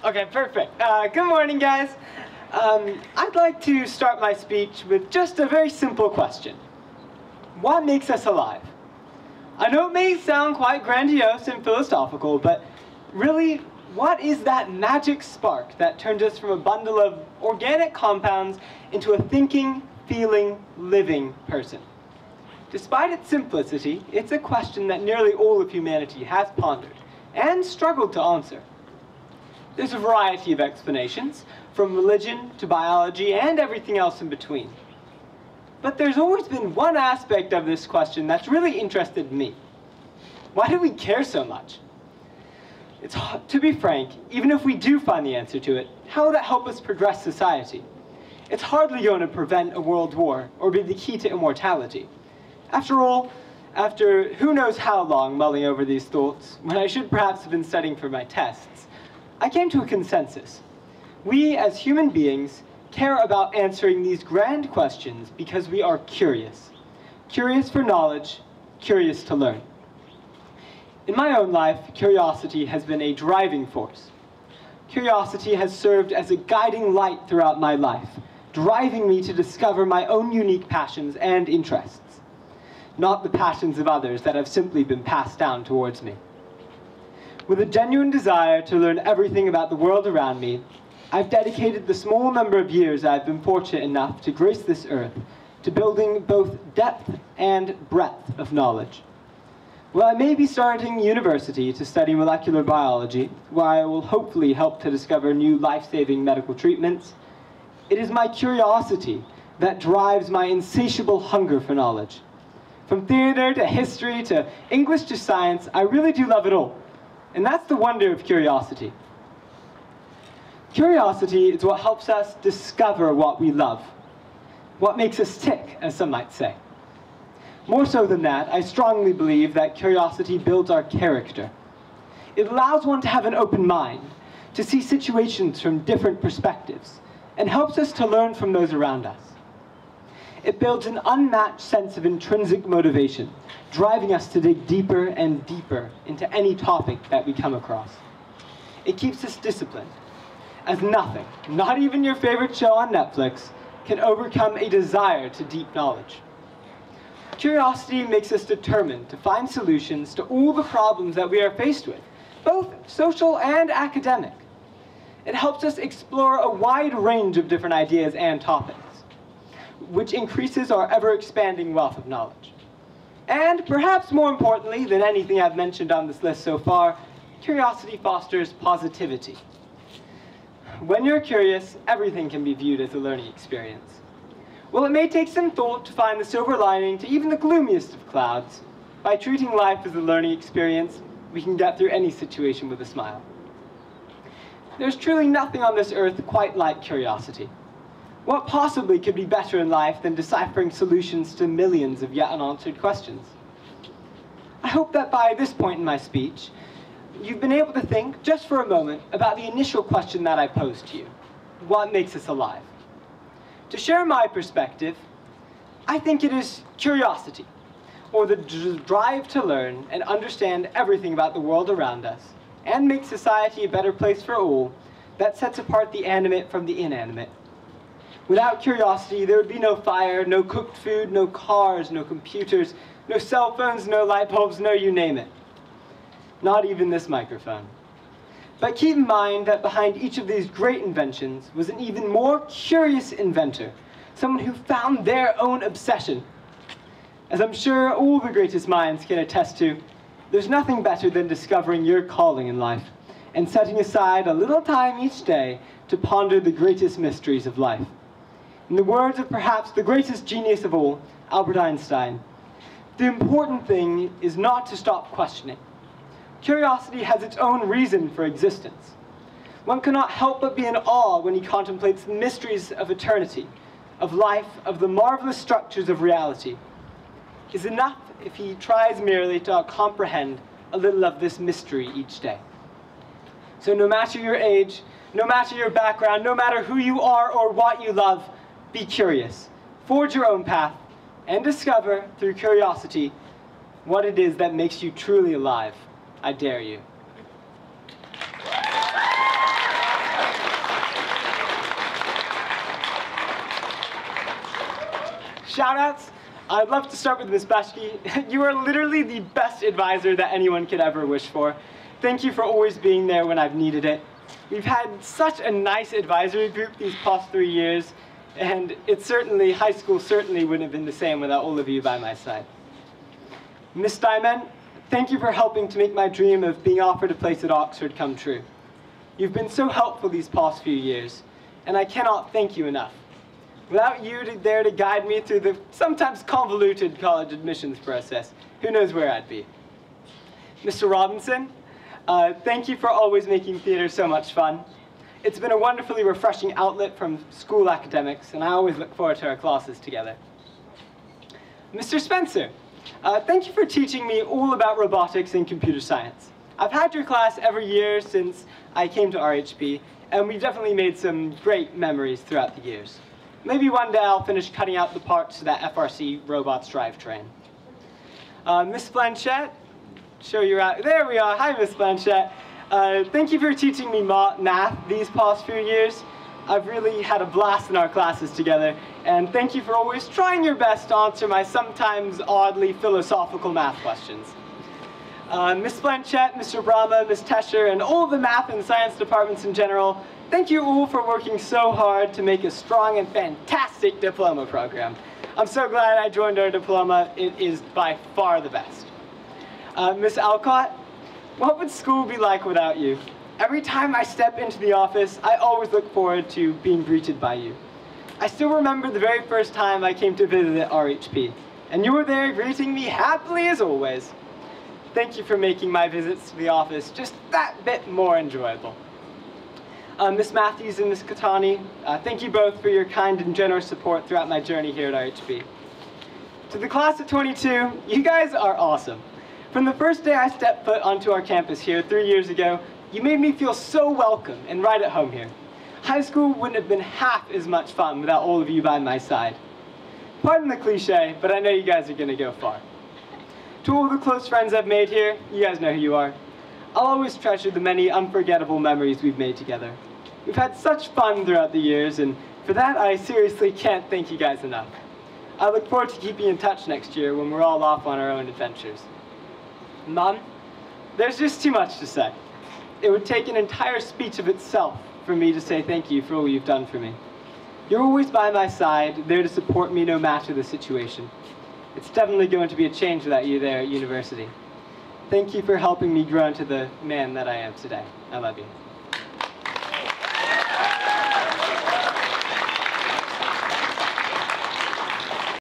Okay, perfect. Good morning, guys. I'd like to start my speech with just a very simple question. What makes us alive? I know it may sound quite grandiose and philosophical, but really, what is that magic spark that turns us from a bundle of organic compounds into a thinking, feeling, living person? Despite its simplicity, it's a question that nearly all of humanity has pondered and struggled to answer. There's a variety of explanations, from religion to biology and everything else in between. But there's always been one aspect of this question that's really interested me. Why do we care so much? To be frank, even if we do find the answer to it, how will that help us progress society? It's hardly going to prevent a world war or be the key to immortality. After all, after who knows how long mulling over these thoughts, when I should perhaps have been studying for my tests, I came to a consensus. We, as human beings, care about answering these grand questions because we are curious. Curious for knowledge, curious to learn. In my own life, curiosity has been a driving force. Curiosity has served as a guiding light throughout my life, driving me to discover my own unique passions and interests, not the passions of others that have simply been passed down towards me. With a genuine desire to learn everything about the world around me, I've dedicated the small number of years I've been fortunate enough to grace this earth to building both depth and breadth of knowledge. While I may be starting university to study molecular biology, where I will hopefully help to discover new life-saving medical treatments, it is my curiosity that drives my insatiable hunger for knowledge. From theater to history to English to science, I really do love it all. And that's the wonder of curiosity. Curiosity is what helps us discover what we love, what makes us tick, as some might say. More so than that, I strongly believe that curiosity builds our character. It allows one to have an open mind, to see situations from different perspectives, and helps us to learn from those around us. It builds an unmatched sense of intrinsic motivation, driving us to dig deeper and deeper into any topic that we come across. It keeps us disciplined, as nothing, not even your favorite show on Netflix, can overcome a desire to deep knowledge. Curiosity makes us determined to find solutions to all the problems that we are faced with, both social and academic. It helps us explore a wide range of different ideas and topics, which increases our ever-expanding wealth of knowledge. And perhaps more importantly than anything I've mentioned on this list so far, curiosity fosters positivity. When you're curious, everything can be viewed as a learning experience. While it may take some thought to find the silver lining to even the gloomiest of clouds, by treating life as a learning experience, we can get through any situation with a smile. There's truly nothing on this earth quite like curiosity. What possibly could be better in life than deciphering solutions to millions of yet unanswered questions? I hope that by this point in my speech, you've been able to think, just for a moment, about the initial question that I posed to you. What makes us alive? To share my perspective, I think it is curiosity, or the drive to learn and understand everything about the world around us, and make society a better place for all, that sets apart the animate from the inanimate. Without curiosity, there would be no fire, no cooked food, no cars, no computers, no cell phones, no light bulbs, no you name it. Not even this microphone. But keep in mind that behind each of these great inventions was an even more curious inventor, someone who found their own obsession. As I'm sure all the greatest minds can attest to, there's nothing better than discovering your calling in life and setting aside a little time each day to ponder the greatest mysteries of life. In the words of perhaps the greatest genius of all, Albert Einstein, the important thing is not to stop questioning. Curiosity has its own reason for existence. One cannot help but be in awe when he contemplates the mysteries of eternity, of life, of the marvelous structures of reality. It's enough if he tries merely to comprehend a little of this mystery each day. So no matter your age, no matter your background, no matter who you are or what you love, be curious. Forge your own path and discover, through curiosity, what it is that makes you truly alive. I dare you. Shoutouts. I'd love to start with Ms. Bashki. You are literally the best advisor that anyone could ever wish for. Thank you for always being there when I've needed it. We've had such a nice advisory group these past 3 years, and high school certainly wouldn't have been the same without all of you by my side. Ms. Diamond, thank you for helping to make my dream of being offered a place at Oxford come true. You've been so helpful these past few years, and I cannot thank you enough. Without you there to guide me through the sometimes convoluted college admissions process, who knows where I'd be. Mr. Robinson, thank you for always making theater so much fun. It's been a wonderfully refreshing outlet from school academics, and I always look forward to our classes together. Mr. Spencer, thank you for teaching me all about robotics and computer science. I've had your class every year since I came to RHP, and we definitely made some great memories throughout the years. Maybe one day I'll finish cutting out the parts to that FRC robots drivetrain. Miss Blanchette, show you out. There we are. Hi, Miss Blanchette. Thank you for teaching me math these past few years. I've really had a blast in our classes together, and thank you for always trying your best to answer my sometimes oddly philosophical math questions. Miss Blanchette, Mr. Brahma, Miss Tesher, and all the math and science departments in general, thank you all for working so hard to make a strong and fantastic diploma program. I'm so glad I joined our diploma. It is by far the best. Miss Alcott, what would school be like without you? Every time I step into the office, I always look forward to being greeted by you. I still remember the very first time I came to visit at RHP, and you were there greeting me happily as always. Thank you for making my visits to the office just that bit more enjoyable. Miss Matthews and Miss Katani, thank you both for your kind and generous support throughout my journey here at RHP. To the class of 22, you guys are awesome. From the first day I stepped foot onto our campus here 3 years ago, you made me feel so welcome and right at home here. High school wouldn't have been half as much fun without all of you by my side. Pardon the cliche, but I know you guys are going to go far. To all the close friends I've made here, you guys know who you are. I'll always treasure the many unforgettable memories we've made together. We've had such fun throughout the years, and for that I seriously can't thank you guys enough. I look forward to keeping in touch next year when we're all off on our own adventures. Mom, there's just too much to say. It would take an entire speech of itself for me to say thank you for all you've done for me. You're always by my side, there to support me no matter the situation. It's definitely going to be a change without you there at university. Thank you for helping me grow into the man that I am today. I love you.